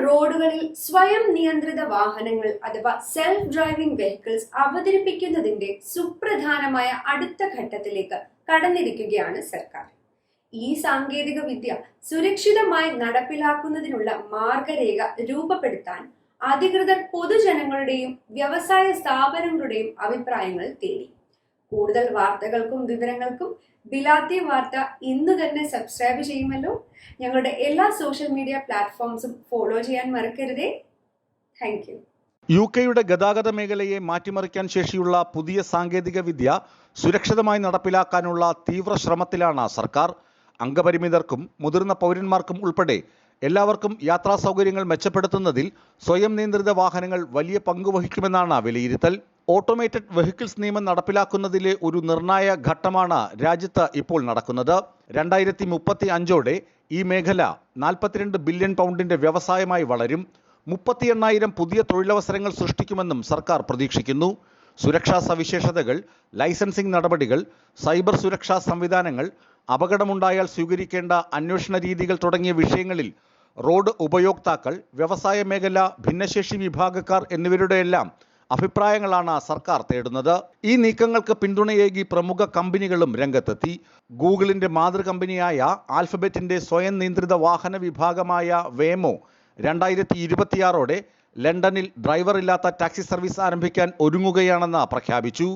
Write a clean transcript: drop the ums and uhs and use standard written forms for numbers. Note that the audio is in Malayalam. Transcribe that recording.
റോഡുകളിൽ സ്വയം നിയന്ത്രിത വാഹനങ്ങൾ അഥവാ സെൽഫ് ഡ്രൈവിംഗ് വെഹിക്കിൾസ് അവതരിപ്പിക്കുന്നതിന്റെ സുപ്രധാനമായ അടുത്ത ഘട്ടത്തിലേക്ക് കടന്നിരിക്കുകയാണ് സർക്കാർ. ഈ സാങ്കേതിക വിദ്യ സുരക്ഷിതമായി നടപ്പിലാക്കുന്നതിനുള്ള മാർഗരേഖ രൂപപ്പെടുത്താൻ അധികൃതർ പൊതുജനങ്ങളുടെയും വ്യവസായ സ്ഥാപനങ്ങളുടെയും അഭിപ്രായങ്ങൾ തേടി. കൂടുതൽ വാർത്തകൾക്കും വിവരങ്ങൾക്കും ബിലാത്തി വാർത്ത ഇന്ന് തന്നെ സബ്സ്ക്രൈബ് ചെയ്യുമല്ലോ. ഞങ്ങളുടെ എല്ലാ സോഷ്യൽ മീഡിയ പ്ലാറ്റ്ഫോംസും ഫോളോ ചെയ്യാൻ മറക്കരുതേ. Thank you. UK ഗതാഗത മേഖലയെ മാറ്റിമറിക്കാൻ ശേഷിയുള്ള പുതിയ സാങ്കേതിക വിദ്യ സുരക്ഷിതമായി നടപ്പിലാക്കാനുള്ള തീവ്ര ശ്രമത്തിലാണ് സർക്കാർ. അംഗപരിമിതർക്കും മുതിർന്ന പൗരന്മാർക്കും ഉൾപ്പെടെ എല്ലാവർക്കും യാത്രാ സൗകര്യങ്ങൾ മെച്ചപ്പെടുത്തുന്നതിൽ സ്വയം നിയന്ത്രിത വാഹനങ്ങൾ വലിയ പങ്കുവഹിക്കുമെന്നാണ് വിലയിരുത്തൽ. ഓട്ടോമേറ്റഡ് വെഹിക്കിൾസ് നിയമം നടപ്പിലാക്കുന്നതിലെ ഒരു നിർണായക ഘട്ടമാണ് രാജ്യത്ത് ഇപ്പോൾ നടക്കുന്നത്. 2035ഓടെ ഈ മേഖല 42 ബില്യൺ പൗണ്ടിന്റെ വ്യവസായമായി വളരും. 38,000 പുതിയ തൊഴിലവസരങ്ങൾ സൃഷ്ടിക്കുമെന്നും സർക്കാർ പ്രതീക്ഷിക്കുന്നു. സുരക്ഷാ സവിശേഷതകൾ, ലൈസൻസിംഗ് നടപടികൾ, സൈബർ സുരക്ഷാ സംവിധാനങ്ങൾ, അപകടമുണ്ടായാൽ സ്വീകരിക്കേണ്ട അന്വേഷണ രീതികൾ തുടങ്ങിയ വിഷയങ്ങളിൽ റോഡ് ഉപയോക്താക്കൾ, വ്യവസായ മേഖല, ഭിന്നശേഷി വിഭാഗക്കാർ എന്നിവരുടെയെല്ലാം അഭിപ്രായങ്ങളാണ് സർക്കാർ തേടുന്നത്. ഈ നീക്കങ്ങൾക്ക് പിന്തുണയേകി പ്രമുഖ കമ്പനികളും രംഗത്തെത്തി. ഗൂഗിളിന്റെ മാതൃകമ്പനിയായ ആൽഫബറ്റിന്റെ സ്വയം നിയന്ത്രിത വാഹന വിഭാഗമായ വേമോ 2026ഓടെ ലണ്ടനിൽ ഡ്രൈവർ ഇല്ലാത്ത ടാക്സി സർവീസ് ആരംഭിക്കാൻ ഒരുങ്ങുകയാണെന്ന് പ്രഖ്യാപിച്ചു.